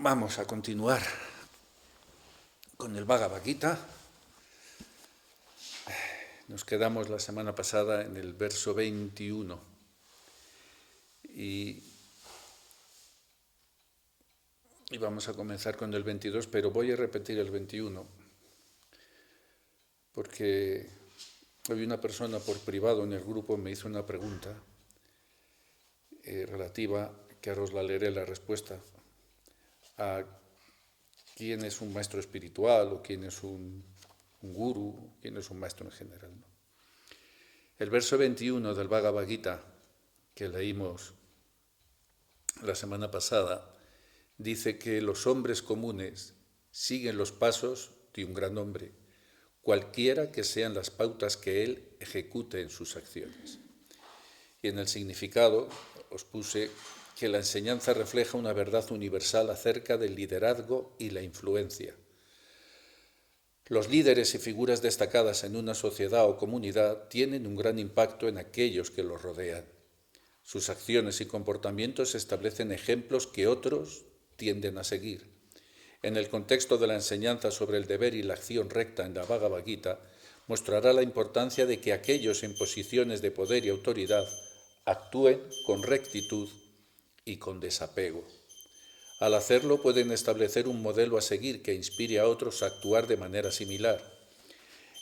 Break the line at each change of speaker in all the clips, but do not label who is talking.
Vamos a continuar con el Bhagavad Gita. Nos quedamos la semana pasada en el verso 21 y vamos a comenzar con el 22, pero voy a repetir el 21 porque hoy una persona por privado en el grupo me hizo una pregunta relativa, que ahora os la leeré la respuesta, a quién es un maestro espiritual o quién es un gurú, quién es un maestro en general, ¿no? El verso 21 del Bhagavad Gita, que leímos la semana pasada, dice que los hombres comunes siguen los pasos de un gran hombre, cualquiera que sean las pautas que él ejecute en sus acciones. Y en el significado os puse que la enseñanza refleja una verdad universal acerca del liderazgo y la influencia. Los líderes y figuras destacadas en una sociedad o comunidad tienen un gran impacto en aquellos que los rodean. Sus acciones y comportamientos establecen ejemplos que otros tienden a seguir. En el contexto de la enseñanza sobre el deber y la acción recta en la Bhagavad Gita, mostrará la importancia de que aquellos en posiciones de poder y autoridad actúen con rectitud y con desapego. Al hacerlo pueden establecer un modelo a seguir que inspire a otros a actuar de manera similar.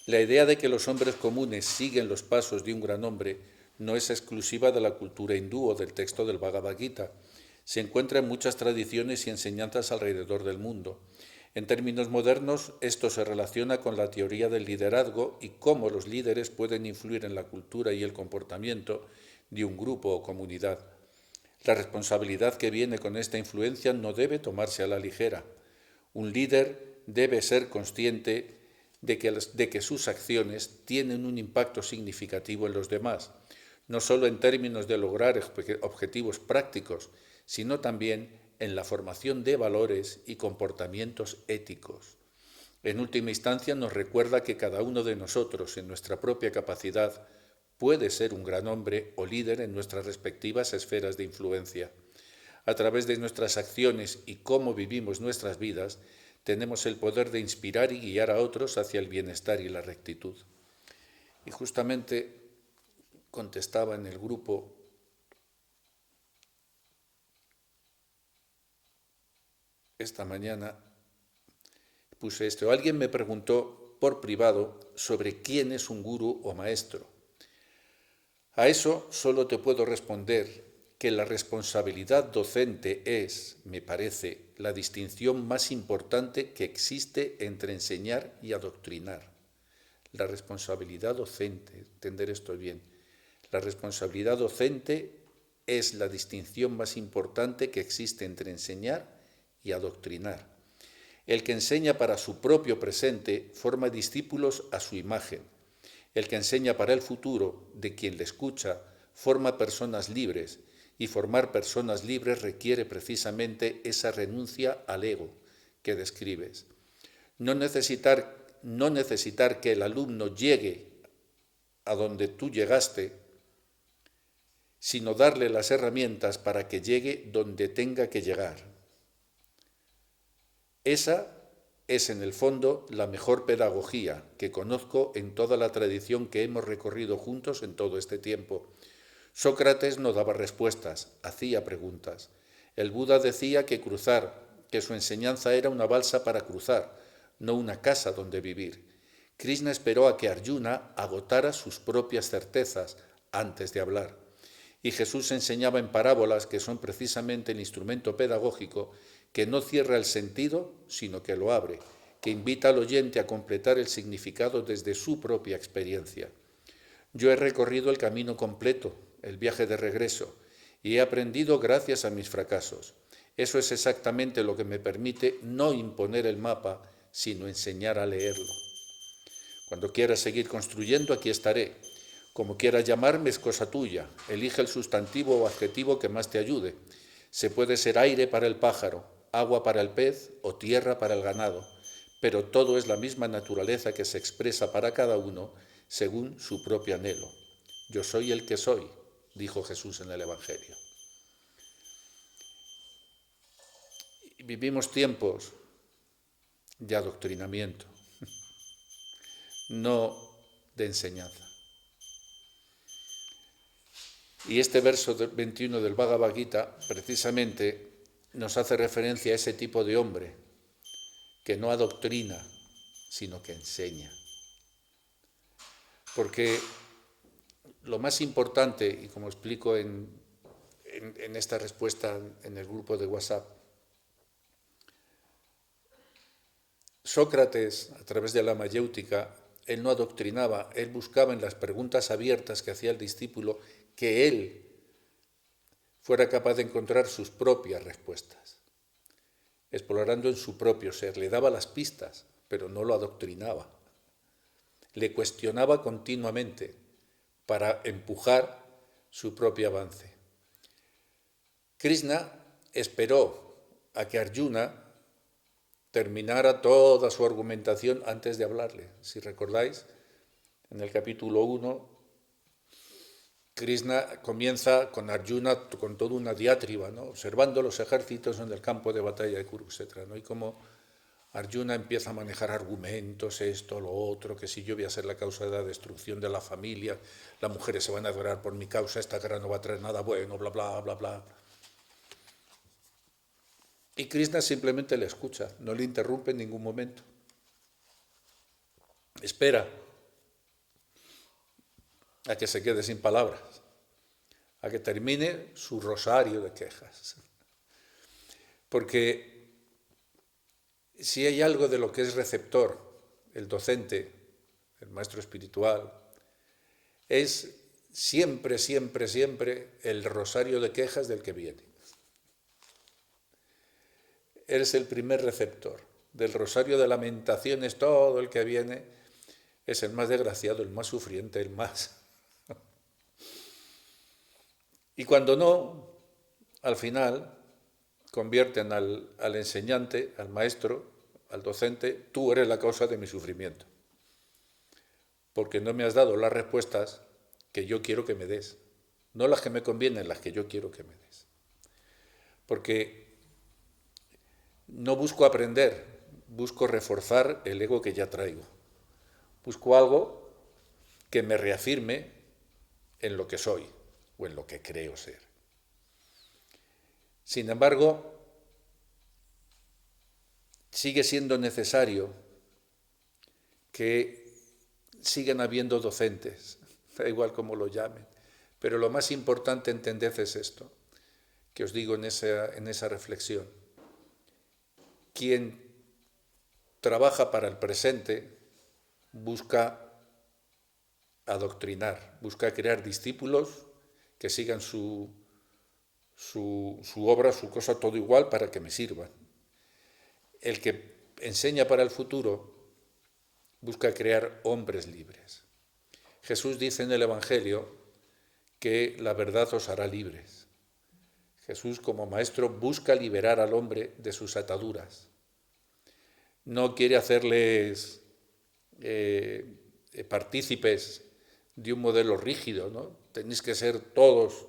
La idea de que los hombres comunes siguen los pasos de un gran hombre no es exclusiva de la cultura hindú o del texto del Bhagavad Gita. Se encuentra en muchas tradiciones y enseñanzas alrededor del mundo. En términos modernos, esto se relaciona con la teoría del liderazgo y cómo los líderes pueden influir en la cultura y el comportamiento de un grupo o comunidad. La responsabilidad que viene con esta influencia no debe tomarse a la ligera. Un líder debe ser consciente de que sus acciones tienen un impacto significativo en los demás, no solo en términos de lograr objetivos prácticos, sino también en la formación de valores y comportamientos éticos. En última instancia, nos recuerda que cada uno de nosotros, en nuestra propia capacidad, puede ser un gran hombre o líder en nuestras respectivas esferas de influencia. A través de nuestras acciones y cómo vivimos nuestras vidas, tenemos el poder de inspirar y guiar a otros hacia el bienestar y la rectitud. Y justamente contestaba en el grupo esta mañana, puse esto. Alguien me preguntó por privado sobre quién es un gurú o maestro. A eso solo te puedo responder que la responsabilidad docente es, me parece, la distinción más importante que existe entre enseñar y adoctrinar. La responsabilidad docente, entender esto bien, la responsabilidad docente es la distinción más importante que existe entre enseñar y adoctrinar. El que enseña para su propio presente forma discípulos a su imagen. El que enseña para el futuro de quien le escucha forma personas libres, y formar personas libres requiere precisamente esa renuncia al ego que describes. No necesitar que el alumno llegue a donde tú llegaste, sino darle las herramientas para que llegue donde tenga que llegar. Esa es, en el fondo, la mejor pedagogía que conozco en toda la tradición que hemos recorrido juntos en todo este tiempo. Sócrates no daba respuestas, hacía preguntas. El Buda decía que su enseñanza era una balsa para cruzar, no una casa donde vivir. Krishna esperó a que Arjuna agotara sus propias certezas antes de hablar. Y Jesús enseñaba en parábolas, que son precisamente el instrumento pedagógico que no cierra el sentido, sino que lo abre, que invita al oyente a completar el significado desde su propia experiencia. Yo he recorrido el camino completo, el viaje de regreso, y he aprendido gracias a mis fracasos. Eso es exactamente lo que me permite no imponer el mapa, sino enseñar a leerlo. Cuando quieras seguir construyendo, aquí estaré. Como quieras llamarme es cosa tuya. Elige el sustantivo o adjetivo que más te ayude. Se puede ser aire para el pájaro, agua para el pez o tierra para el ganado, pero todo es la misma naturaleza que se expresa para cada uno según su propio anhelo. Yo soy el que soy, dijo Jesús en el Evangelio. vivimos tiempos de adoctrinamiento, no de enseñanza. Y este verso 21 del Bhagavad Gita precisamente nos hace referencia a ese tipo de hombre que no adoctrina, sino que enseña. Porque lo más importante, y como explico en esta respuesta en el grupo de WhatsApp, Sócrates, a través de la mayéutica, él no adoctrinaba, él buscaba en las preguntas abiertas que hacía el discípulo que él fuera capaz de encontrar sus propias respuestas, explorando en su propio ser. Le daba las pistas, pero no lo adoctrinaba. Le cuestionaba continuamente para empujar su propio avance. Krishna esperó a que Arjuna terminara toda su argumentación antes de hablarle. Si recordáis, en el capítulo 1, Krishna comienza con Arjuna con toda una diátriba, ¿no? Observando los ejércitos en el campo de batalla de Kurukshetra, ¿no? Y cómo Arjuna empieza a manejar argumentos, esto, lo otro, que si yo voy a ser la causa de la destrucción de la familia, las mujeres se van a adorar por mi causa, esta guerra no va a traer nada bueno, bla, bla, bla, bla. Y Krishna simplemente le escucha, no le interrumpe en ningún momento. Espera a que se quede sin palabras, a que termine su rosario de quejas. Porque si hay algo de lo que es receptor, el docente, el maestro espiritual, es siempre, siempre, siempre el rosario de quejas del que viene. Él es el primer receptor. Del rosario de lamentaciones, todo el que viene es el más desgraciado, el más sufriente, el más... Y cuando no, al final convierten al enseñante, al maestro, al docente, tú eres la causa de mi sufrimiento, porque no me has dado las respuestas que yo quiero que me des, no las que me convienen, las que yo quiero que me des. Porque no busco aprender, busco reforzar el ego que ya traigo. Busco algo que me reafirme en lo que soy o en lo que creo ser. Sin embargo, sigue siendo necesario que sigan habiendo docentes, da igual cómo lo llamen, pero lo más importante entended es esto, que os digo en esa reflexión. Quien trabaja para el presente busca adoctrinar, busca crear discípulos que sigan su obra, su cosa, todo igual para que me sirvan. El que enseña para el futuro busca crear hombres libres. Jesús dice en el Evangelio que la verdad os hará libres. Jesús como maestro busca liberar al hombre de sus ataduras. No quiere hacerles partícipes de un modelo rígido, ¿no? Tenéis que ser todos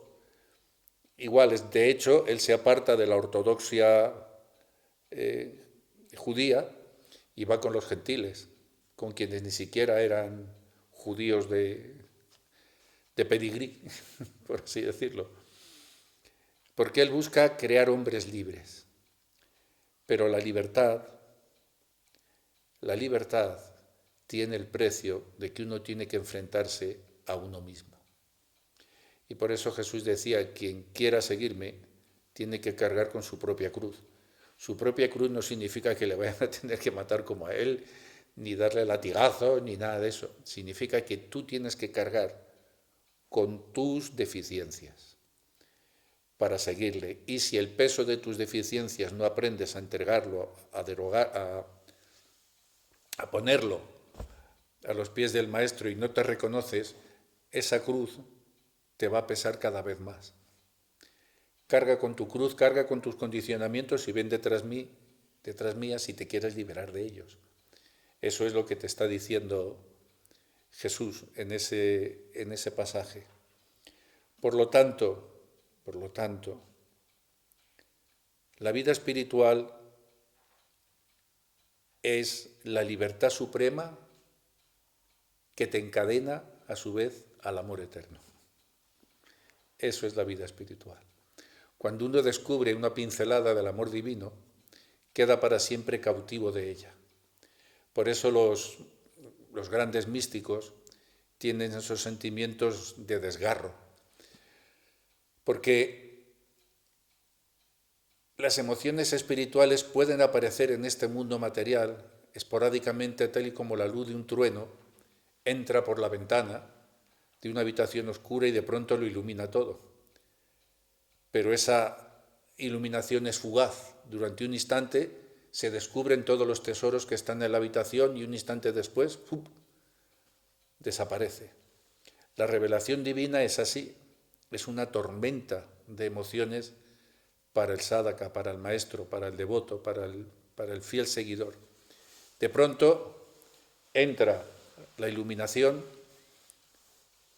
iguales. De hecho, él se aparta de la ortodoxia judía y va con los gentiles, con quienes ni siquiera eran judíos de pedigrí, por así decirlo. Porque él busca crear hombres libres. Pero la libertad tiene el precio de que uno tiene que enfrentarse a uno mismo. Y por eso Jesús decía, quien quiera seguirme tiene que cargar con su propia cruz. Su propia cruz no significa que le vayan a tener que matar como a él, ni darle latigazos, ni nada de eso. Significa que tú tienes que cargar con tus deficiencias para seguirle. Y si el peso de tus deficiencias no aprendes a entregarlo, a derogar, a ponerlo a los pies del maestro y no te reconoces, esa cruz te va a pesar cada vez más. Carga con tu cruz, carga con tus condicionamientos y ven detrás mía si te quieres liberar de ellos. Eso es lo que te está diciendo Jesús en ese pasaje. Por lo tanto, la vida espiritual es la libertad suprema que te encadena a su vez al amor eterno. Eso es la vida espiritual. Cuando uno descubre una pincelada del amor divino, queda para siempre cautivo de ella. Por eso los grandes místicos tienen esos sentimientos de desgarro, porque las emociones espirituales pueden aparecer en este mundo material esporádicamente, tal y como la luz de un trueno entra por la ventana de una habitación oscura y de pronto lo ilumina todo. Pero esa iluminación es fugaz. Durante un instante se descubren todos los tesoros que están en la habitación y un instante después ¡pum!, desaparece. La revelación divina es así, es una tormenta de emociones para el sádhaka, para el maestro, para el devoto, para el fiel seguidor. De pronto entra la iluminación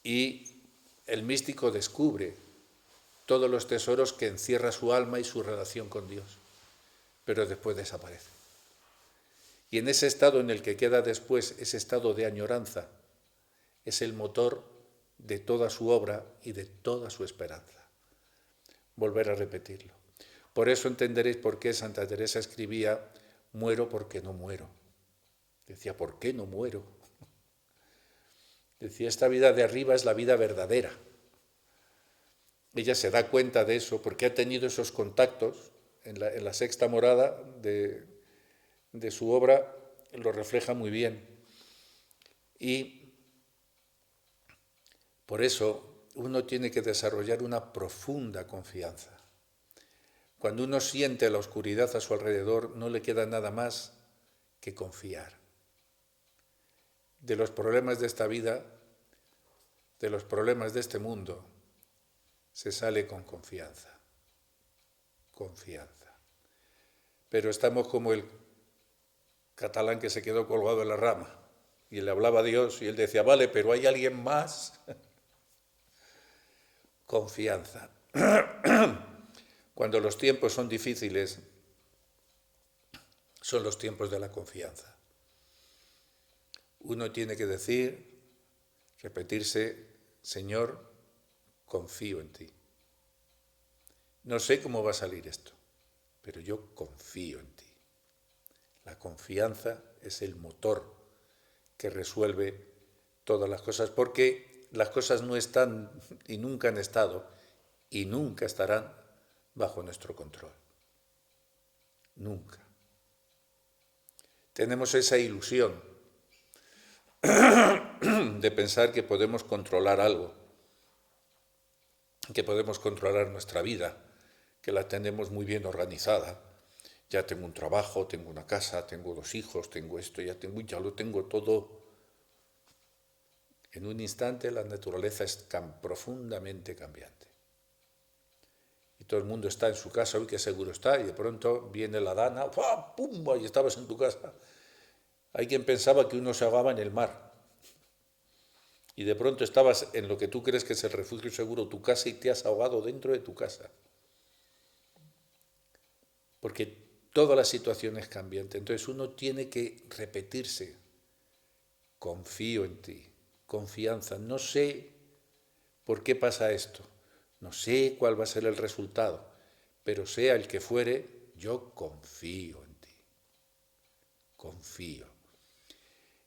y el místico descubre todos los tesoros que encierra su alma y su relación con Dios, pero después desaparece. Y en ese estado en el que queda después, ese estado de añoranza, es el motor de toda su obra y de toda su esperanza. Volver a repetirlo. Por eso entenderéis por qué Santa Teresa escribía: muero porque no muero. Decía, ¿por qué no muero? Decía, esta vida de arriba es la vida verdadera. Ella se da cuenta de eso porque ha tenido esos contactos en la sexta morada de su obra, lo refleja muy bien. Y por eso uno tiene que desarrollar una profunda confianza. Cuando uno siente la oscuridad a su alrededor, no le queda nada más que confiar. De los problemas de esta vida, de los problemas de este mundo, se sale con confianza. Confianza. Pero estamos como el catalán que se quedó colgado en la rama y le hablaba a Dios y él decía, vale, pero ¿hay alguien más? Confianza. Cuando los tiempos son difíciles, son los tiempos de la confianza. Uno tiene que decir, repetirse, Señor, confío en ti. No sé cómo va a salir esto, pero yo confío en ti. La confianza es el motor que resuelve todas las cosas, porque las cosas no están y nunca han estado y nunca estarán bajo nuestro control. Nunca. Tenemos esa ilusión de pensar que podemos controlar algo, que podemos controlar nuestra vida, que la tenemos muy bien organizada. Ya tengo un trabajo, tengo una casa, tengo 2 hijos, tengo esto, ya lo tengo todo. En un instante la naturaleza es profundamente cambiante. Y todo el mundo está en su casa, uy, qué seguro está, y de pronto viene la dana, ¡pum!, y estabas en tu casa. Hay quien pensaba que uno se ahogaba en el mar. Y de pronto estabas en lo que tú crees que es el refugio seguro, tu casa, y te has ahogado dentro de tu casa. Porque toda la situación es cambiante. Entonces uno tiene que repetirse, confío en ti, confianza. No sé por qué pasa esto, no sé cuál va a ser el resultado, pero sea el que fuere, yo confío en ti. Confío.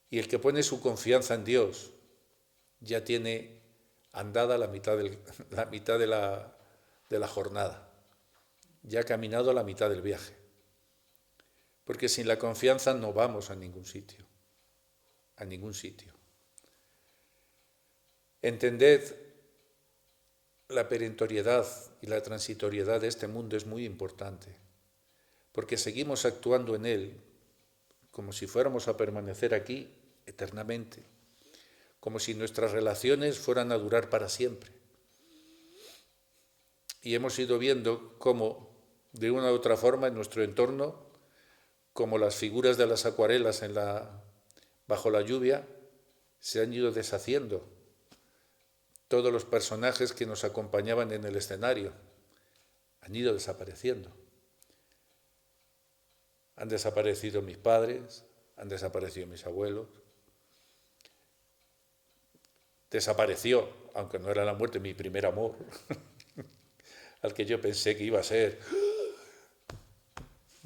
Y el que pone su confianza en Dios ya tiene andada la mitad de la jornada. Ya ha caminado la mitad del viaje. Porque sin la confianza no vamos a ningún sitio. A ningún sitio. Entended, la perentoriedad y la transitoriedad de este mundo es muy importante. Porque seguimos actuando en él como si fuéramos a permanecer aquí eternamente. Como si nuestras relaciones fueran a durar para siempre. Y hemos ido viendo cómo, de una u otra forma, en nuestro entorno, como las figuras de las acuarelas bajo la lluvia, se han ido deshaciendo. Todos los personajes que nos acompañaban en el escenario han ido desapareciendo. Han desaparecido mis padres, han desaparecido mis abuelos. Desapareció, aunque no era la muerte, mi primer amor, al que yo pensé que iba a ser,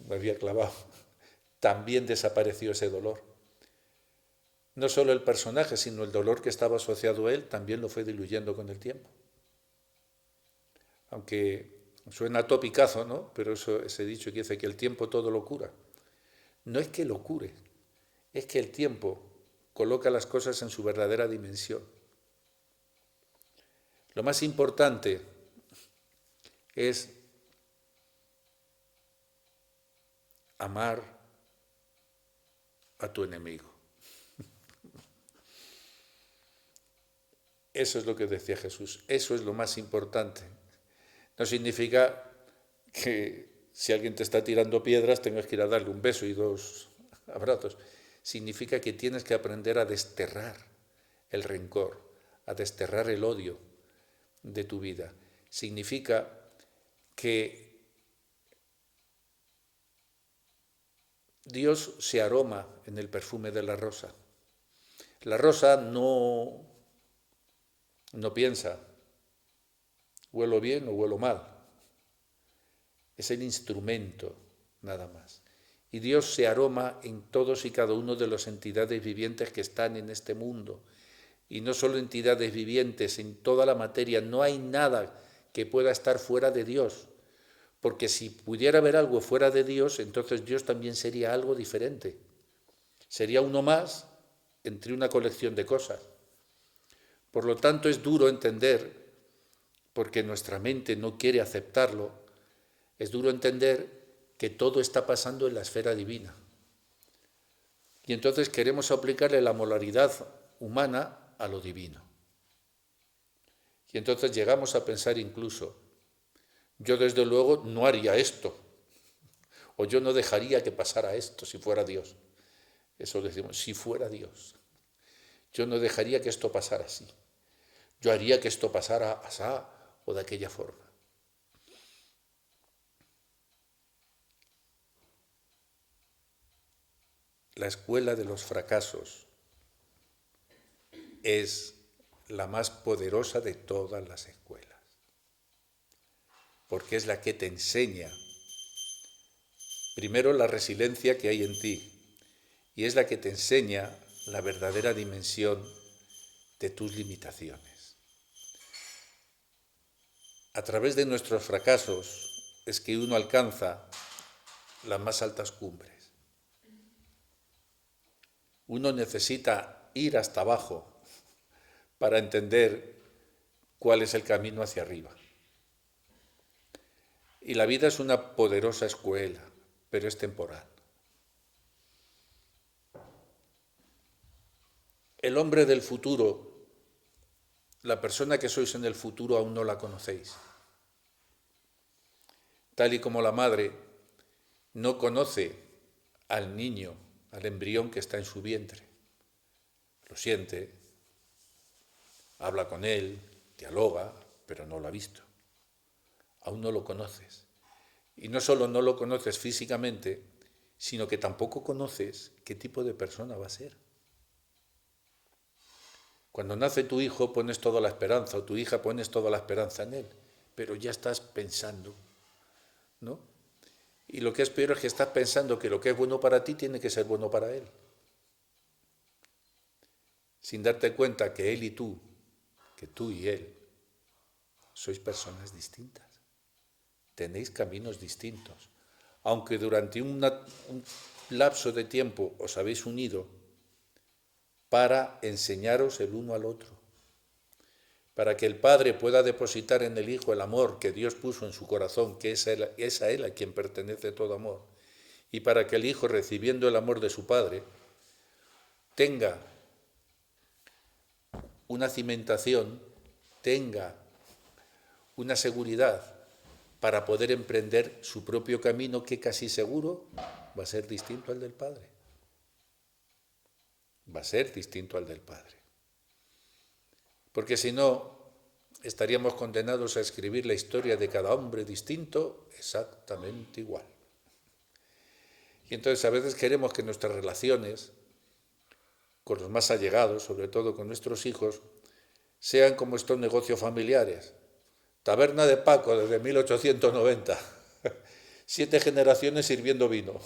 me había clavado. También desapareció ese dolor. No solo el personaje, sino el dolor que estaba asociado a él, también lo fue diluyendo con el tiempo. Aunque suena topicazo, ¿no? Pero ese dicho que dice que el tiempo todo lo cura. No es que lo cure, es que el tiempo coloca las cosas en su verdadera dimensión. Lo más importante es amar a tu enemigo. Eso es lo que decía Jesús, eso es lo más importante. No significa que si alguien te está tirando piedras tengas que ir a darle un beso y 2 abrazos. Significa que tienes que aprender a desterrar el rencor, a desterrar el odio de tu vida. Significa que Dios se aroma en el perfume de la rosa. La rosa no piensa, huelo bien o huelo mal. Es el instrumento, nada más. Y Dios se aroma en todos y cada uno de las entidades vivientes que están en este mundo. Y no solo entidades vivientes, en toda la materia. No hay nada que pueda estar fuera de Dios. Porque si pudiera haber algo fuera de Dios, entonces Dios también sería algo diferente. Sería uno más entre una colección de cosas. Por lo tanto, es duro entender, porque nuestra mente no quiere aceptarlo, es duro entender que todo está pasando en la esfera divina. Y entonces queremos aplicarle la moralidad humana a lo divino. Y entonces llegamos a pensar incluso, yo desde luego no haría esto, o yo no dejaría que pasara esto si fuera Dios. Eso decimos, si fuera Dios. Yo no dejaría que esto pasara así. Yo haría que esto pasara asá o de aquella forma. La escuela de los fracasos es la más poderosa de todas las escuelas, porque es la que te enseña, primero, la resiliencia que hay en ti, y es la que te enseña la verdadera dimensión de tus limitaciones. A través de nuestros fracasos es que uno alcanza las más altas cumbres. Uno necesita ir hasta abajo para entender cuál es el camino hacia arriba. Y la vida es una poderosa escuela, pero es temporal. El hombre del futuro, la persona que sois en el futuro aún no la conocéis. Tal y como la madre no conoce al niño, al embrión que está en su vientre. Lo siente, habla con él, dialoga, pero no lo ha visto. Aún no lo conoces. Y no solo no lo conoces físicamente, sino que tampoco conoces qué tipo de persona va a ser. Cuando nace tu hijo pones toda la esperanza, o tu hija pones toda la esperanza en él, pero ya estás pensando, ¿no? Y lo que es peor es que estás pensando que lo que es bueno para ti tiene que ser bueno para él. Sin darte cuenta que él y tú, que tú y él, sois personas distintas. Tenéis caminos distintos. Aunque durante un lapso de tiempo os habéis unido para enseñaros el uno al otro, para que el Padre pueda depositar en el Hijo el amor que Dios puso en su corazón, que es a Él a quien pertenece todo amor, y para que el Hijo, recibiendo el amor de su Padre, tenga una cimentación, tenga una seguridad para poder emprender su propio camino, que casi seguro va a ser distinto al del Padre. Va a ser distinto al del Padre. Porque si no, estaríamos condenados a escribir la historia de cada hombre distinto exactamente igual. Y entonces a veces queremos que nuestras relaciones con los más allegados, sobre todo con nuestros hijos, sean como estos negocios familiares. Taberna de Paco desde 1890. 7 generaciones sirviendo vino.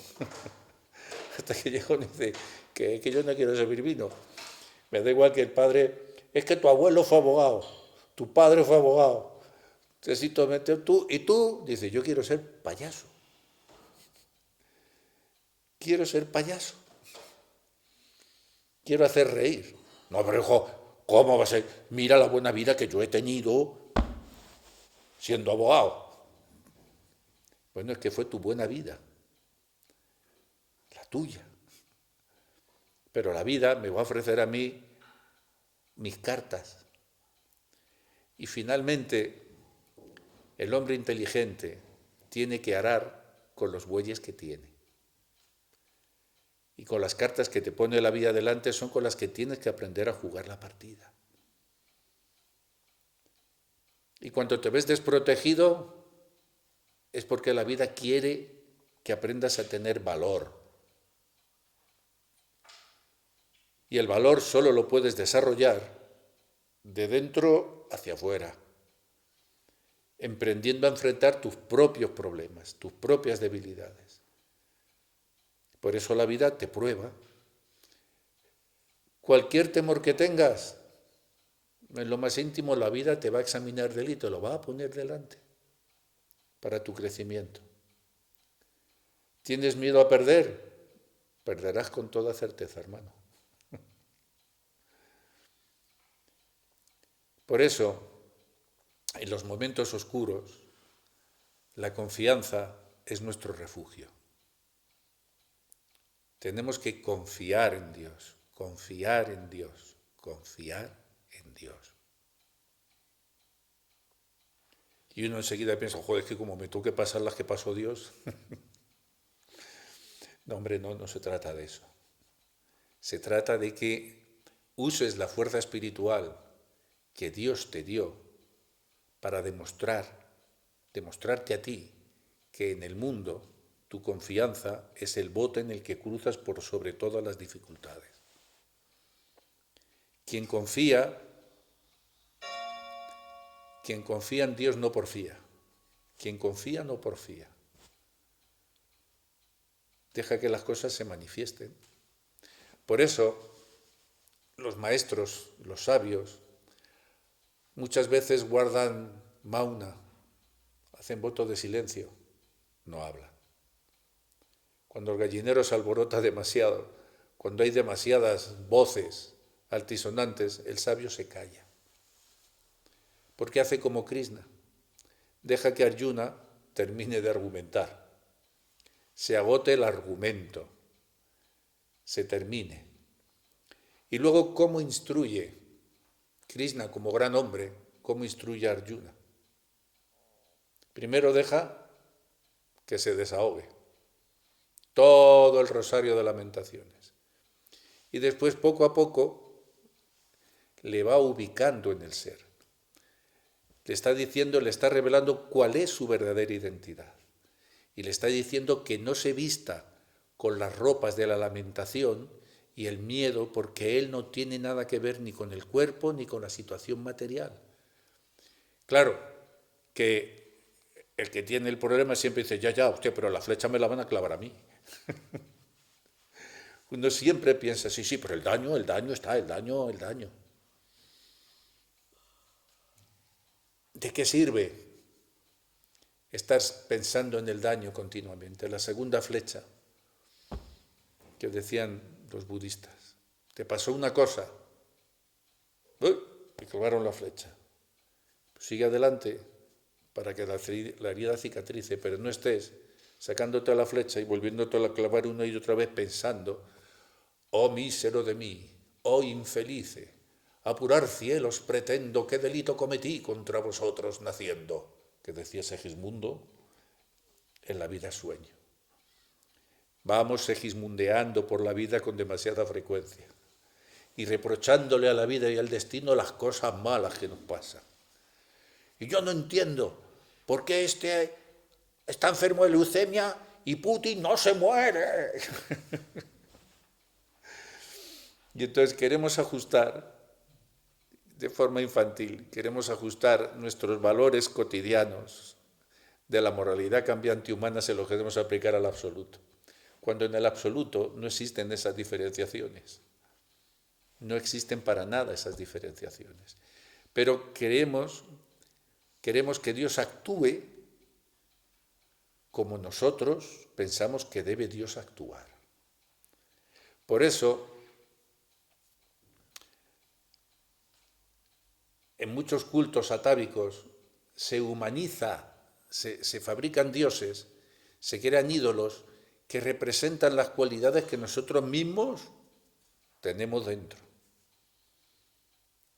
Hasta que llegó y dice que yo no quiero servir vino. Me da igual que el padre, es que tu abuelo fue abogado, tu padre fue abogado. Necesito meter tú, y tú, dice, yo quiero ser payaso. Quiero ser payaso. Quiero hacer reír. No, pero hijo, ¿cómo va a ser? Mira la buena vida que yo he tenido siendo abogado. Bueno, es que fue tu buena vida, la tuya. Pero la vida me va a ofrecer a mí mis cartas. Y finalmente, el hombre inteligente tiene que arar con los bueyes que tiene. Y con las cartas que te pone la vida delante son con las que tienes que aprender a jugar la partida. Y cuando te ves desprotegido, es porque la vida quiere que aprendas a tener valor. Y el valor solo lo puedes desarrollar de dentro hacia afuera, emprendiendo a enfrentar tus propios problemas, tus propias debilidades. Por eso la vida te prueba. Cualquier temor que tengas, en lo más íntimo la vida te va a examinar de él y te lo va a poner delante para tu crecimiento. ¿Tienes miedo a perder? Perderás con toda certeza, hermano. Por eso, en los momentos oscuros, la confianza es nuestro refugio. Tenemos que confiar en Dios, confiar en Dios, confiar en Dios. Y uno enseguida piensa, joder, es que como me toque pasar las que pasó Dios. No, hombre, no se trata de eso. Se trata de que uses la fuerza espiritual que Dios te dio para demostrarte a ti que en el mundo tu confianza es el bote en el que cruzas por sobre todas las dificultades. Quien confía en Dios no porfía. Quien confía no porfía. Deja que las cosas se manifiesten. Por eso, los maestros, los sabios, muchas veces guardan mauna, hacen voto de silencio, no hablan. Cuando el gallinero se alborota demasiado, cuando hay demasiadas voces altisonantes, el sabio se calla. Porque hace como Krishna, deja que Arjuna termine de argumentar, se agote el argumento, se termine. Y luego, ¿cómo instruye Krishna como gran hombre? ¿Cómo instruye a Arjuna? Primero deja que se desahogue todo el rosario de lamentaciones. Y después, poco a poco, le va ubicando en el ser. Le está diciendo, le está revelando cuál es su verdadera identidad. Y le está diciendo que no se vista con las ropas de la lamentación y el miedo, porque él no tiene nada que ver ni con el cuerpo ni con la situación material. Claro, que el que tiene el problema siempre dice, ya, usted, pero la flecha me la van a clavar a mí. Uno siempre piensa, sí, pero el daño está, el daño. ¿De qué sirve estar pensando en el daño continuamente? La segunda flecha que decían los budistas. Te pasó una cosa, te clavaron la flecha. Sigue adelante para que la herida cicatrice, pero no estés sacándote la flecha y volviéndote a clavar una y otra vez pensando, oh mísero de mí, oh infelice, apurar cielos pretendo, qué delito cometí contra vosotros naciendo, que decía Segismundo en La vida sueño. Vamos segismundeando por la vida con demasiada frecuencia y reprochándole a la vida y al destino las cosas malas que nos pasan. Y yo no entiendo por qué está enfermo de leucemia y Putin no se muere. Y entonces queremos ajustar de forma infantil, queremos ajustar nuestros valores cotidianos de la moralidad cambiante humana, se lo queremos aplicar al absoluto, cuando en el absoluto no existen esas diferenciaciones, no existen para nada esas diferenciaciones, pero queremos que Dios actúe como nosotros pensamos que debe Dios actuar. Por eso, en muchos cultos atávicos se humaniza, se fabrican dioses, se crean ídolos que representan las cualidades que nosotros mismos tenemos dentro.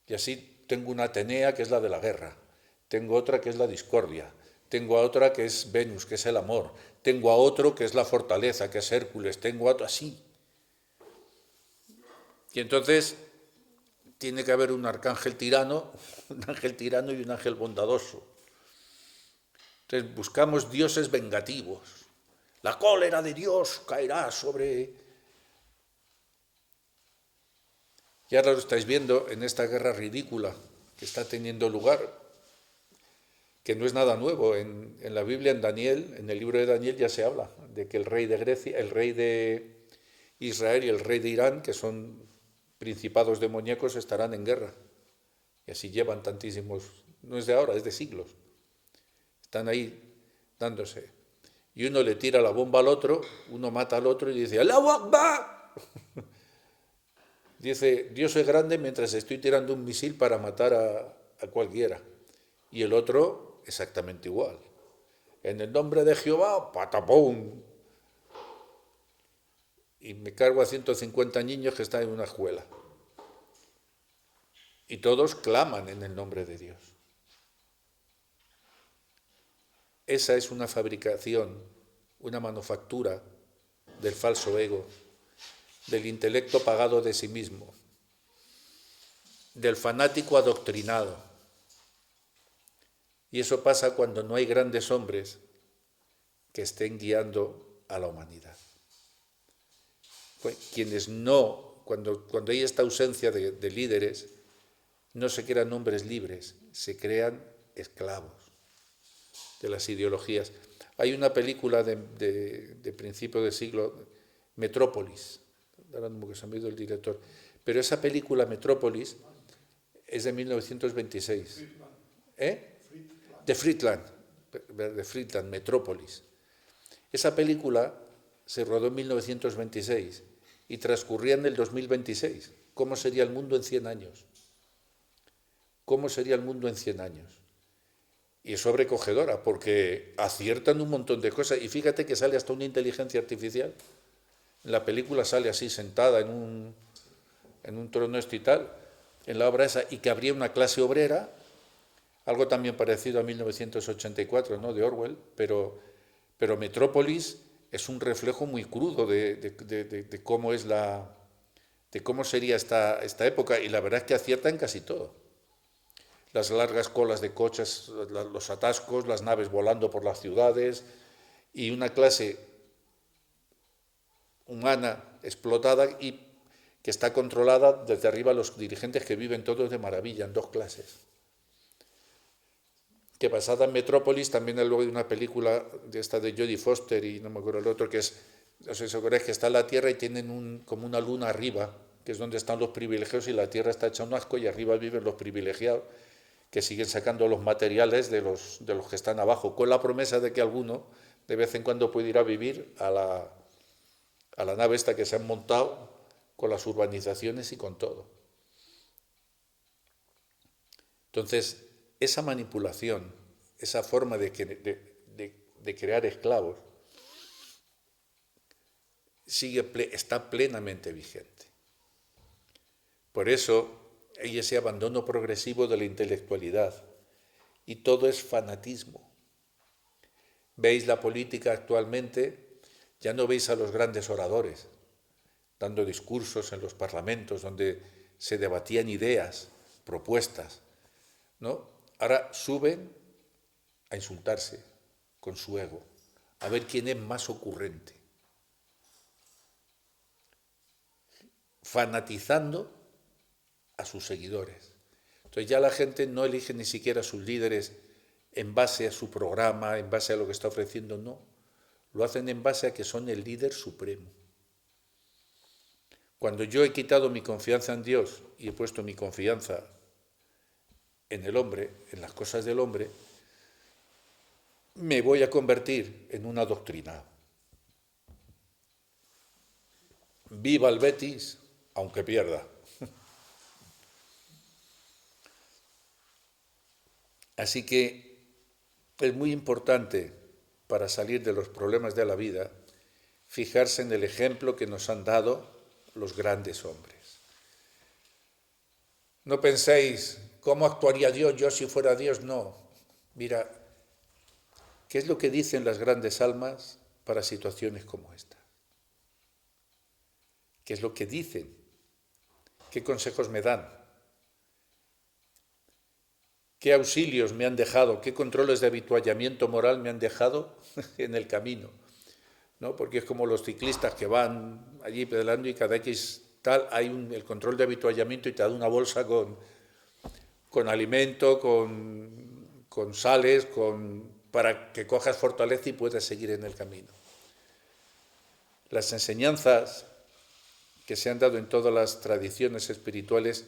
Y así tengo una Atenea que es la de la guerra, tengo otra que es la discordia, tengo a otra que es Venus, que es el amor, tengo a otro que es la fortaleza, que es Hércules, tengo a otro así. Y entonces tiene que haber un arcángel tirano, un ángel tirano y un ángel bondadoso. Entonces buscamos dioses vengativos. La cólera de Dios caerá sobre... Y ahora lo estáis viendo en esta guerra ridícula que está teniendo lugar, que no es nada nuevo. En la Biblia, en Daniel, en el libro de Daniel ya se habla de que el rey de Grecia, el rey de Israel y el rey de Irán, que son principados demoníacos, estarán en guerra. Y así llevan tantísimos, no es de ahora, es de siglos. Están ahí dándose. Y uno le tira la bomba al otro, uno mata al otro y dice, ¡Allahu Akbar! Dice, Dios es grande mientras estoy tirando un misil para matar a cualquiera. Y el otro, exactamente igual. En el nombre de Jehová, patapón. Y me cargo a 150 niños que están en una escuela. Y todos claman en el nombre de Dios. Esa es una fabricación, una manufactura del falso ego, del intelecto pagado de sí mismo, del fanático adoctrinado. Y eso pasa cuando no hay grandes hombres que estén guiando a la humanidad. Quienes no, cuando hay esta ausencia de líderes, no se crean hombres libres, se crean esclavos de las ideologías. Hay una película de principio de siglo, Metrópolis, ahora no se me ha ido el director, pero esa película Metrópolis es de 1926. De Friedland, Metrópolis. Esa película se rodó en 1926 y transcurría en el 2026. ¿Cómo sería el mundo en 100 años? ¿Cómo sería el mundo en 100 años? Y es sobrecogedora porque aciertan un montón de cosas. Y fíjate que sale hasta una inteligencia artificial. En la película sale así sentada en un trono y tal, en la obra esa, y que habría una clase obrera, algo también parecido a 1984, ¿no?, de Orwell, pero Metrópolis es un reflejo muy crudo de cómo es de cómo sería esta época, y la verdad es que acierta en casi todo. Las largas colas de coches, los atascos, las naves volando por las ciudades, y una clase humana explotada y que está controlada desde arriba, los dirigentes que viven todos de maravilla, en dos clases. Que basada en Metrópolis, también luego hay una película de esta de Jodie Foster y no me acuerdo el otro, que es, no sé si os acordáis, que está en la Tierra y tienen como una luna arriba, que es donde están los privilegiados, y la Tierra está hecha un asco y arriba viven los privilegiados, que siguen sacando los materiales de los que están abajo, con la promesa de que alguno de vez en cuando puede ir a vivir a la nave esta que se han montado con las urbanizaciones y con todo. Entonces, esa manipulación, esa forma de crear esclavos, está plenamente vigente. Por eso hay ese abandono progresivo de la intelectualidad y todo es fanatismo. Veis la política actualmente, ya no veis a los grandes oradores dando discursos en los parlamentos donde se debatían ideas, propuestas, ¿no? Ahora suben a insultarse con su ego, a ver quién es más ocurrente, fanatizando a sus seguidores. Entonces ya la gente no elige ni siquiera a sus líderes en base a su programa, en base a lo que está ofreciendo, no. Lo hacen en base a que son el líder supremo. Cuando yo he quitado mi confianza en Dios y he puesto mi confianza en el hombre, en las cosas del hombre, me voy a convertir en un adoctrinado. Viva el Betis, aunque pierda. Así que es muy importante para salir de los problemas de la vida fijarse en el ejemplo que nos han dado los grandes hombres. No penséis, ¿cómo actuaría Dios yo si fuera Dios? No. Mira, ¿qué es lo que dicen las grandes almas para situaciones como esta? ¿Qué es lo que dicen? ¿Qué consejos me dan? ¿Qué auxilios me han dejado? ¿Qué controles de habituallamiento moral me han dejado en el camino? ¿No? Porque es como los ciclistas que van allí pedalando y cada X tal hay el control de habituallamiento y te da una bolsa con alimento, con sales, para que cojas fortaleza y puedas seguir en el camino. Las enseñanzas que se han dado en todas las tradiciones espirituales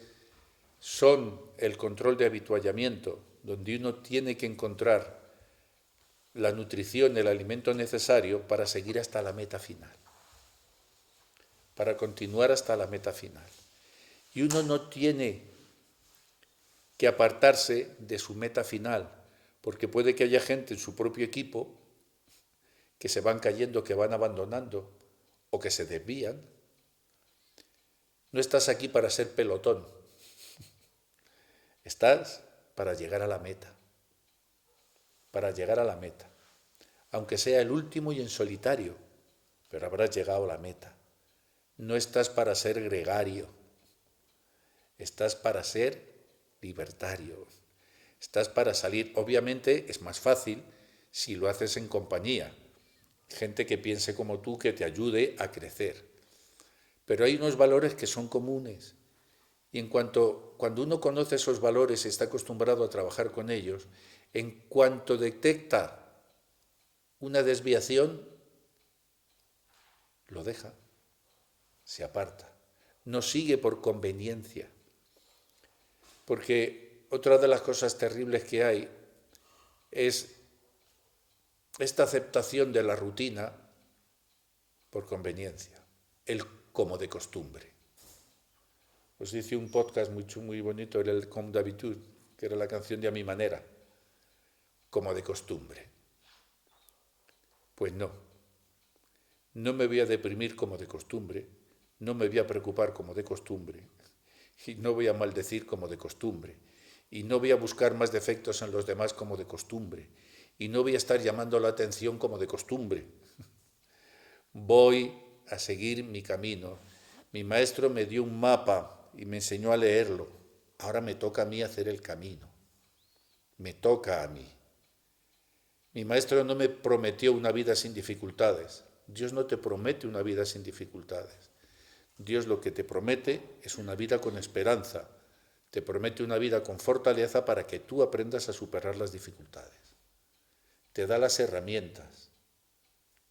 son el control de habituallamiento, donde uno tiene que encontrar la nutrición, el alimento necesario para seguir hasta la meta final, para continuar hasta la meta final. Y uno no tiene que apartarse de su meta final, porque puede que haya gente en su propio equipo que se van cayendo, que van abandonando o que se desvían. No estás aquí para ser pelotón, estás para llegar a la meta, aunque sea el último y en solitario, pero habrás llegado a la meta. No estás para ser gregario, estás para ser libertario, estás para salir. Obviamente es más fácil si lo haces en compañía, gente que piense como tú, que te ayude a crecer. Pero hay unos valores que son comunes y cuando uno conoce esos valores y está acostumbrado a trabajar con ellos, en cuanto detecta una desviación, lo deja, se aparta, no sigue por conveniencia. Porque otra de las cosas terribles que hay es esta aceptación de la rutina por conveniencia, el como de costumbre. Os hice un podcast muy bonito, era el Comme d'habitude, que era la canción de A mi manera, como de costumbre. Pues no me voy a deprimir como de costumbre, no me voy a preocupar como de costumbre, y no voy a maldecir como de costumbre, y no voy a buscar más defectos en los demás como de costumbre, y no voy a estar llamando la atención como de costumbre. Voy a seguir mi camino. Mi maestro me dio un mapa y me enseñó a leerlo. Ahora me toca a mí hacer el camino. Me toca a mí. Mi maestro no me prometió una vida sin dificultades. Dios no te promete una vida sin dificultades. Dios lo que te promete es una vida con esperanza. Te promete una vida con fortaleza para que tú aprendas a superar las dificultades. Te da las herramientas.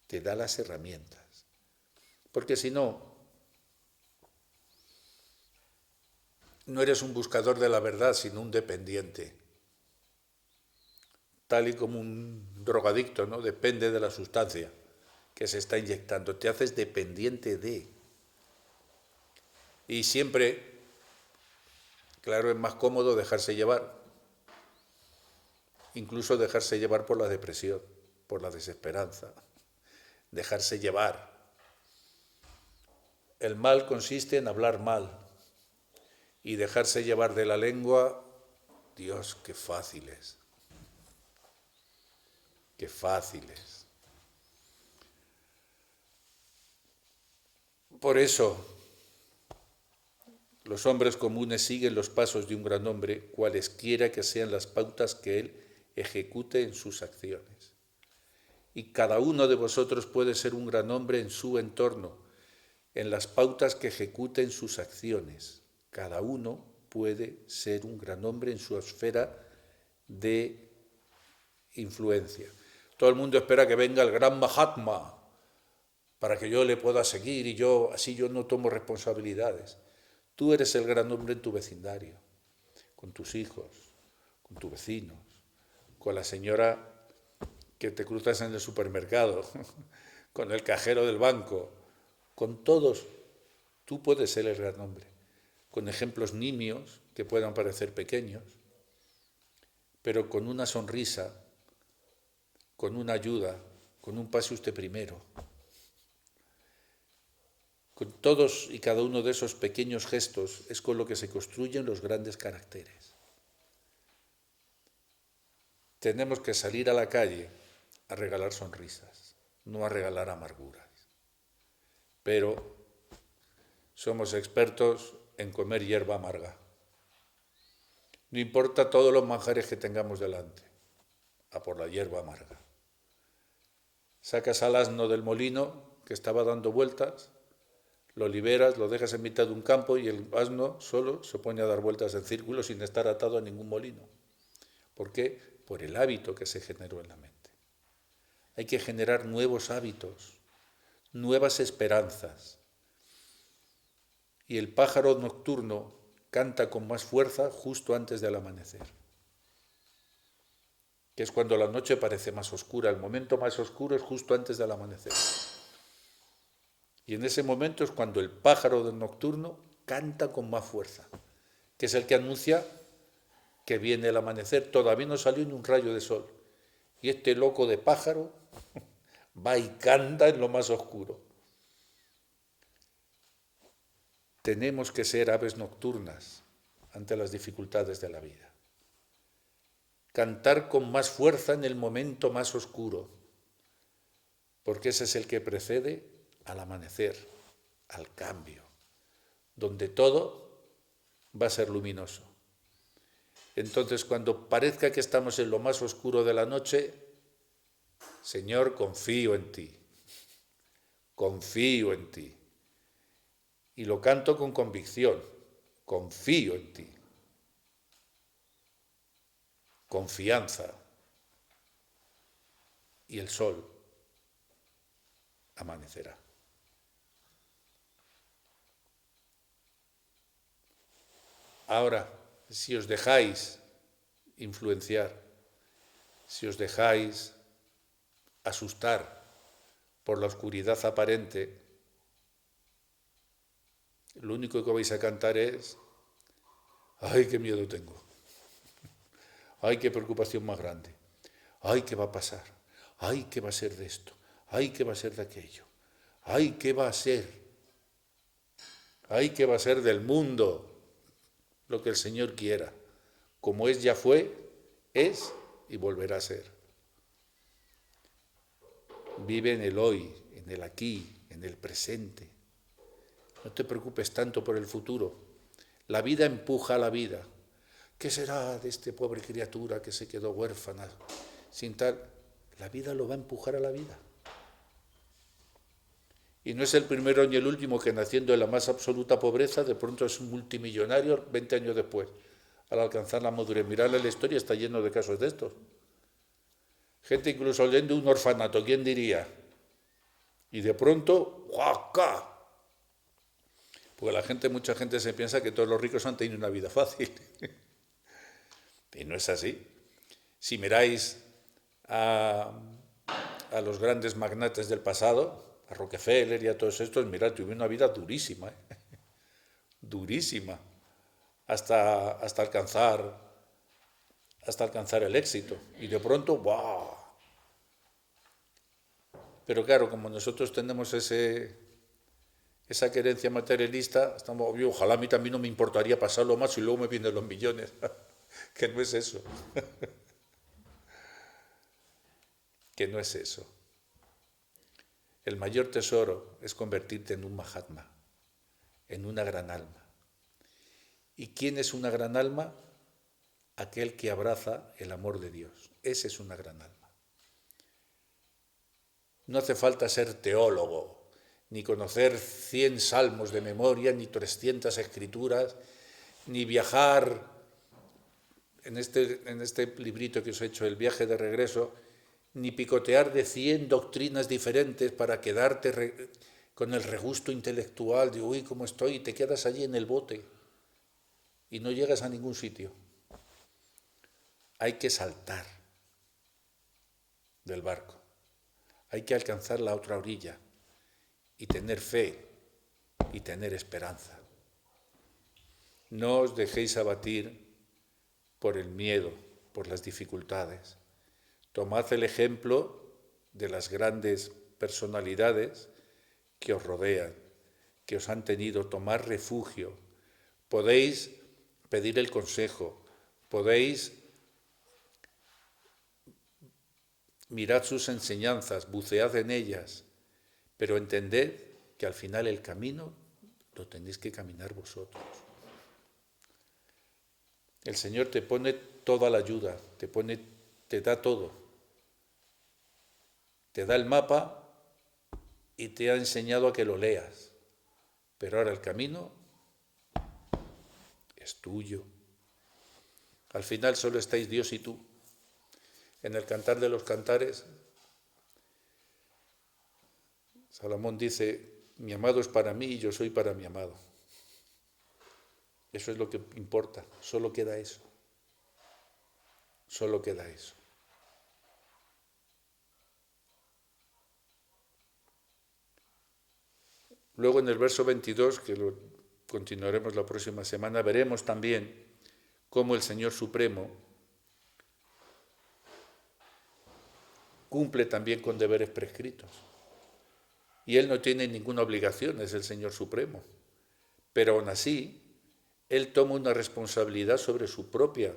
Te da las herramientas. Porque si no, no eres un buscador de la verdad, sino un dependiente. Tal y como un drogadicto, ¿no? Depende de la sustancia que se está inyectando. Te haces dependiente de. Y siempre, claro, es más cómodo dejarse llevar. Incluso dejarse llevar por la depresión, por la desesperanza. Dejarse llevar. El mal consiste en hablar mal. Y dejarse llevar de la lengua, Dios, qué fácil es. Qué fácil es. Por eso, los hombres comunes siguen los pasos de un gran hombre, cualesquiera que sean las pautas que él ejecute en sus acciones. Y cada uno de vosotros puede ser un gran hombre en su entorno, en las pautas que ejecuten sus acciones. Cada uno puede ser un gran hombre en su esfera de influencia. Todo el mundo espera que venga el gran Mahatma para que yo le pueda seguir y así yo no tomo responsabilidades. Tú eres el gran hombre en tu vecindario, con tus hijos, con tus vecinos, con la señora que te cruzas en el supermercado, con el cajero del banco, con todos. Tú puedes ser el gran hombre, con ejemplos nimios que puedan parecer pequeños, pero con una sonrisa, con una ayuda, con un pase usted primero. Con todos y cada uno de esos pequeños gestos es con lo que se construyen los grandes caracteres. Tenemos que salir a la calle a regalar sonrisas, no a regalar amarguras. Pero somos expertos en comer hierba amarga. No importa todos los manjares que tengamos delante, a por la hierba amarga. Sacas al asno del molino que estaba dando vueltas, lo liberas, lo dejas en mitad de un campo y el asno solo se pone a dar vueltas en círculo sin estar atado a ningún molino. ¿Por qué? Por el hábito que se generó en la mente. Hay que generar nuevos hábitos, nuevas esperanzas. Y el pájaro nocturno canta con más fuerza justo antes del amanecer, que es cuando la noche parece más oscura. El momento más oscuro es justo antes del amanecer. Y en ese momento es cuando el pájaro del nocturno canta con más fuerza, que es el que anuncia que viene el amanecer. Todavía no salió ni un rayo de sol. Y este loco de pájaro va y canta en lo más oscuro. Tenemos que ser aves nocturnas ante las dificultades de la vida. Cantar con más fuerza en el momento más oscuro, porque ese es el que precede al amanecer, al cambio, donde todo va a ser luminoso. Entonces, cuando parezca que estamos en lo más oscuro de la noche, Señor, confío en ti, confío en ti. Y lo canto con convicción, confío en ti. Confianza. Y el sol amanecerá. Ahora, si os dejáis influenciar, si os dejáis asustar por la oscuridad aparente, lo único que vais a cantar es: ¡ay, qué miedo tengo! ¡Ay, qué preocupación más grande! ¡Ay, qué va a pasar! ¡Ay, qué va a ser de esto! ¡Ay, qué va a ser de aquello! ¡Ay, qué va a ser! ¡Ay, qué va a ser del mundo! Lo que el Señor quiera. Como es, ya fue, es y volverá a ser. Vive en el hoy, en el aquí, en el presente. No te preocupes tanto por el futuro. La vida empuja a la vida. ¿Qué será de esta pobre criatura que se quedó huérfana sin tal? La vida lo va a empujar a la vida. Y no es el primero ni el último que, naciendo en la más absoluta pobreza, de pronto es un multimillonario 20 años después, al alcanzar la madurez. Miradle la historia, está lleno de casos de estos. Gente incluso yendo de un orfanato, ¿quién diría? Y de pronto, ¡guaca! Porque mucha gente se piensa que todos los ricos han tenido una vida fácil. Y no es así. Si miráis a los grandes magnates del pasado, a Rockefeller y a todos estos, mirad, tuvieron una vida durísima, durísima, hasta alcanzar el éxito. Y de pronto, ¡wow! Pero claro, como nosotros tenemos esa querencia materialista, estamos, ojalá a mí también no me importaría pasarlo más y luego me vienen los millones. Que no es eso. Que no es eso. El mayor tesoro es convertirte en un Mahatma, en una gran alma. ¿Y quién es una gran alma? Aquel que abraza el amor de Dios. Ese es una gran alma. No hace falta ser teólogo, ni conocer 100 salmos de memoria, ni 300 escrituras, ni viajar en este librito que os he hecho, El viaje de regreso, ni picotear de 100 doctrinas diferentes para quedarte con el regusto intelectual de, uy, ¿cómo estoy? Y te quedas allí en el bote y no llegas a ningún sitio. Hay que saltar del barco, hay que alcanzar la otra orilla y tener fe y tener esperanza. No os dejéis abatir por el miedo, por las dificultades. Tomad el ejemplo de las grandes personalidades que os rodean, que os han tenido, tomar refugio. Podéis pedir el consejo, podéis mirar sus enseñanzas, bucead en ellas, pero entended que al final el camino lo tenéis que caminar vosotros. El Señor te pone toda la ayuda, te da todo. Te da el mapa y te ha enseñado a que lo leas. Pero ahora el camino es tuyo. Al final solo estáis Dios y tú. En el Cantar de los Cantares, Salomón dice, mi amado es para mí y yo soy para mi amado. Eso es lo que importa, solo queda eso. Solo queda eso. Luego en el verso 22, que lo continuaremos la próxima semana, veremos también cómo el Señor Supremo cumple también con deberes prescritos. Y Él no tiene ninguna obligación, es el Señor Supremo. Pero aún así, Él toma una responsabilidad sobre su propia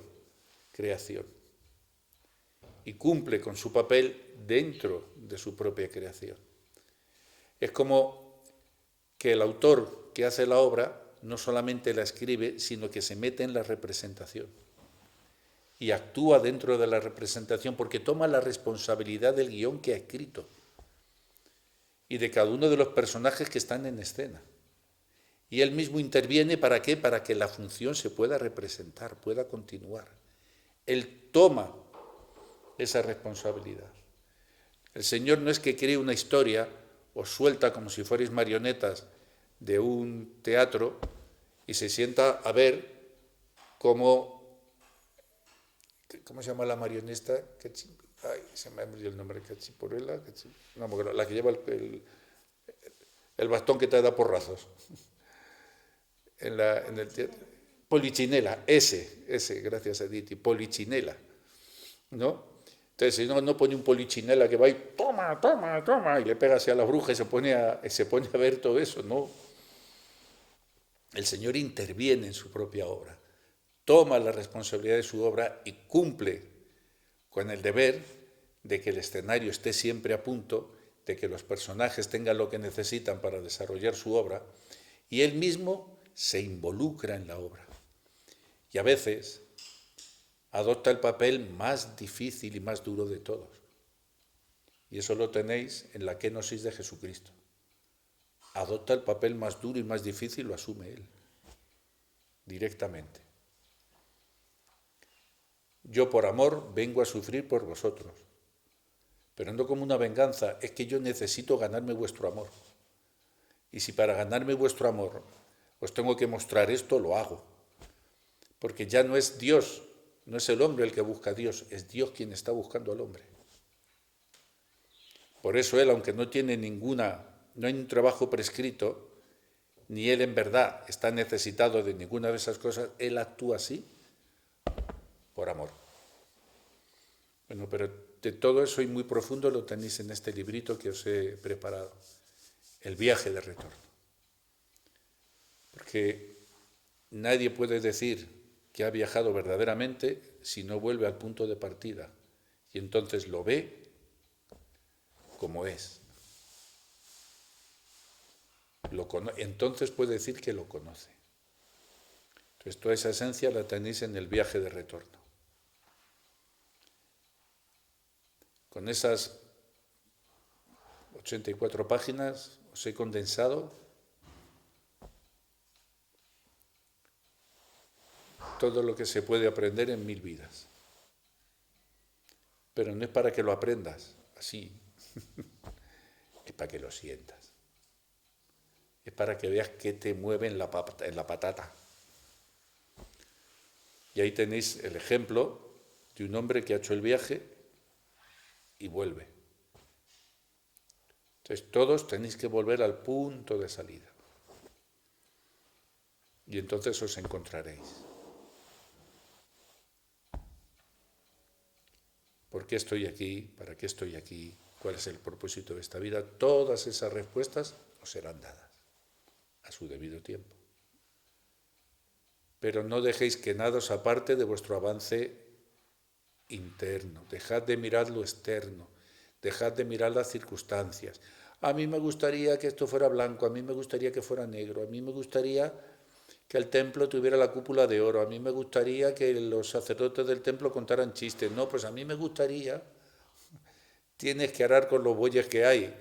creación y cumple con su papel dentro de su propia creación. Es como que el autor que hace la obra no solamente la escribe, sino que se mete en la representación y actúa dentro de la representación porque toma la responsabilidad del guión que ha escrito y de cada uno de los personajes que están en escena. Y él mismo interviene, ¿para qué? Para que la función se pueda representar, pueda continuar. Él toma esa responsabilidad. El Señor no es que cree una historia, os suelta como si fuerais marionetas de un teatro y se sienta a ver cómo se llama la marioneta, ay, se me ha olvidado el nombre, Cachiporela, no, la que lleva el bastón que te da porrazos. En el teatro. Polichinela, ese, gracias a Diti, Polichinela, ¿no? Entonces, si no pone un polichinela que va y toma, toma, toma, y le pega hacia las brujas y se pone a ver todo eso, no. El Señor interviene en su propia obra, toma la responsabilidad de su obra y cumple con el deber de que el escenario esté siempre a punto, de que los personajes tengan lo que necesitan para desarrollar su obra, y Él mismo se involucra en la obra. Y a veces adopta el papel más difícil y más duro de todos. Y eso lo tenéis en la kenosis de Jesucristo. Adopta el papel más duro y más difícil, lo asume Él, directamente. Yo por amor vengo a sufrir por vosotros, pero no como una venganza, es que yo necesito ganarme vuestro amor. Y si para ganarme vuestro amor os tengo que mostrar esto, lo hago. Porque ya no es Dios, no es el hombre el que busca a Dios, es Dios quien está buscando al hombre. Por eso Él, aunque no hay un trabajo prescrito, ni Él en verdad está necesitado de ninguna de esas cosas, Él actúa así por amor. Bueno, pero de todo eso y muy profundo lo tenéis en este librito que os he preparado, El viaje de retorno. Porque nadie puede decir que ha viajado verdaderamente si no vuelve al punto de partida y entonces lo ve como es. Entonces puede decir que lo conoce. Entonces toda esa esencia la tenéis en el viaje de retorno. Con esas 84 páginas, os he condensado todo lo que se puede aprender en 1000 vidas. Pero no es para que lo aprendas así, es para que lo sientas. Es para que veas qué te mueve en la patata. Y ahí tenéis el ejemplo de un hombre que ha hecho el viaje y vuelve. Entonces todos tenéis que volver al punto de salida. Y entonces os encontraréis. ¿Por qué estoy aquí? ¿Para qué estoy aquí? ¿Cuál es el propósito de esta vida? Todas esas respuestas os serán dadas a su debido tiempo. Pero no dejéis que nada os aparte de vuestro avance interno. Dejad de mirar lo externo. Dejad de mirar las circunstancias. A mí me gustaría que esto fuera blanco, a mí me gustaría que fuera negro, a mí me gustaría que el templo tuviera la cúpula de oro, a mí me gustaría que los sacerdotes del templo contaran chistes. No, pues a mí me gustaría. Tienes que arar con los bueyes que hay.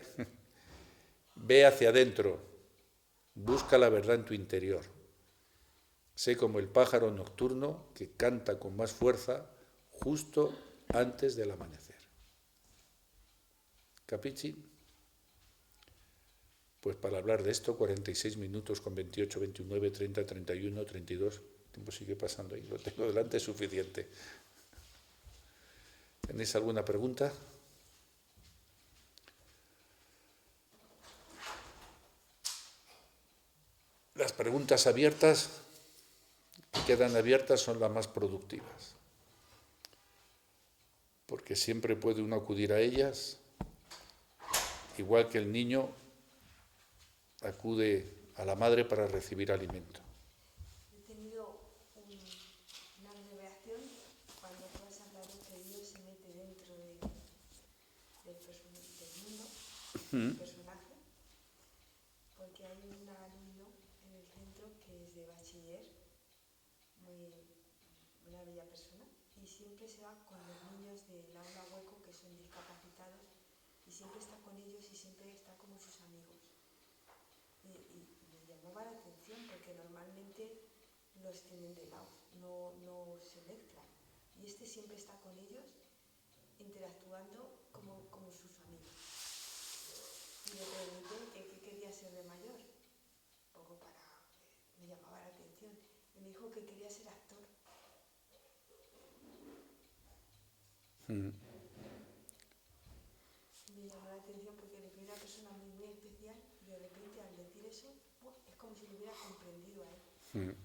Ve hacia adentro. Busca la verdad en tu interior. Sé como el pájaro nocturno que canta con más fuerza justo antes del amanecer. ¿Capichi? Pues para hablar de esto, 46 minutos con 28, 29, 30, 31, 32. El tiempo sigue pasando ahí, lo tengo delante, es suficiente. ¿Tenéis alguna pregunta? Las preguntas abiertas que quedan abiertas son las más productivas, porque siempre puede uno acudir a ellas, igual que el niño acude a la madre para recibir alimento.
He tenido una revelación cuando tú has hablado que Dios se mete dentro del mundo, del personaje, porque hay un alumno en el centro que es de bachiller, una bella persona, y siempre se va con los niños del aula hueco que son discapacitados, y siempre está con ellos y siempre está como sus amigos. Y me llamaba la atención porque normalmente los tienen de lado, no se mezclan. Y este siempre está con ellos, interactuando como sus amigos. Y le pregunté qué quería ser de mayor, me llamaba la atención. Y me dijo que quería ser actor. Me llamó la atención porque le vi una persona muy especial y de repente al decir eso, es como si lo hubiera comprendido a él.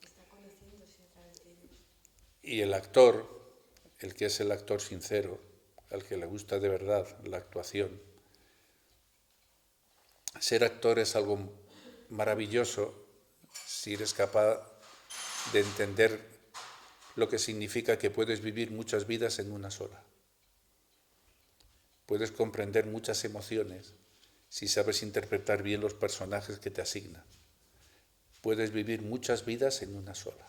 Está conociéndose a través de ellos.
Y el actor, el que es el actor sincero, al que le gusta de verdad la actuación, ser actor es algo maravilloso si eres capaz de entender lo que significa que puedes vivir muchas vidas en una sola. Puedes comprender muchas emociones si sabes interpretar bien los personajes que te asignan. Puedes vivir muchas vidas en una sola.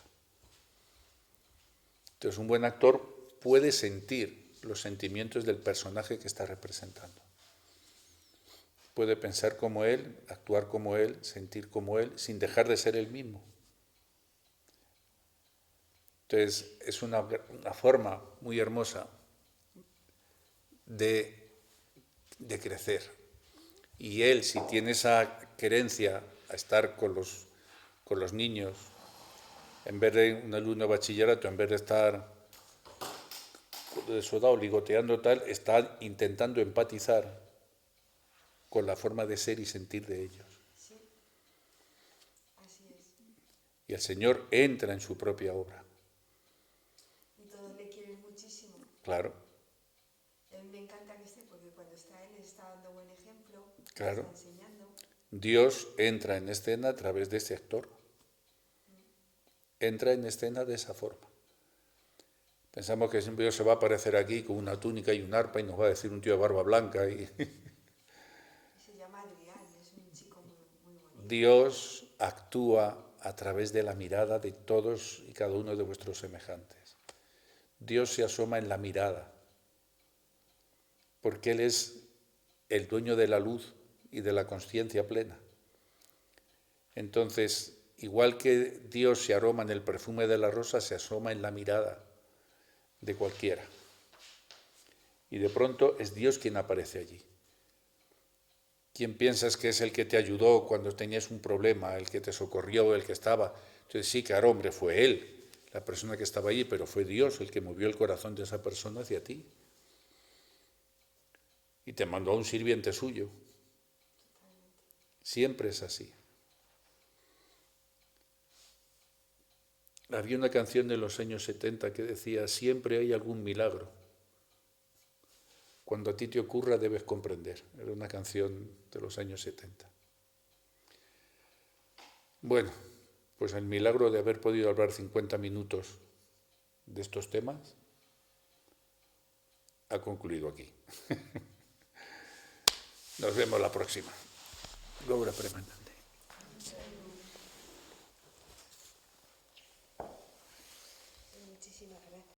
Entonces, un buen actor puede sentir los sentimientos del personaje que está representando. Puede pensar como él, actuar como él, sentir como él, sin dejar de ser él mismo. Entonces, es una forma muy hermosa de crecer. Y él, si tiene esa querencia a estar con los niños, en vez de un alumno de bachillerato, en vez de estar de su edad ligoteando tal, está intentando empatizar con la forma de ser y sentir de ellos.
Sí, así es.
Y el Señor entra en su propia obra.
Y todos le quieren muchísimo.
Claro.
A mí me encanta que esté, porque cuando está él está dando buen ejemplo,
Claro.
está enseñando.
Dios entra en escena a través de ese actor. Entra en escena de esa forma. Pensamos que siempre Dios se va a aparecer aquí con una túnica y un arpa y nos va a decir un tío de barba blanca.
Se llama Adrián, es un chico muy bonito.
Dios actúa a través de la mirada de todos y cada uno de vuestros semejantes. Dios se asoma en la mirada. porque Él es el dueño de la luz y de la consciencia plena. Entonces, igual que Dios se aroma en el perfume de la rosa, se asoma en la mirada de cualquiera. Y de pronto es Dios quien aparece allí. ¿Quién piensas que es el que te ayudó cuando tenías un problema, el que te socorrió, el que estaba? Entonces sí, claro, hombre, fue Él, la persona que estaba allí, pero fue Dios el que movió el corazón de esa persona hacia ti. Y te mandó a un sirviente suyo. Siempre es así. Había una canción de los años 70 que decía, siempre hay algún milagro. Cuando a ti te ocurra debes comprender. Era una canción de los años 70. Bueno, pues el milagro de haber podido hablar 50 minutos de estos temas ha concluido aquí. Nos vemos la próxima. Gaura Premanande.
Muchísimas gracias.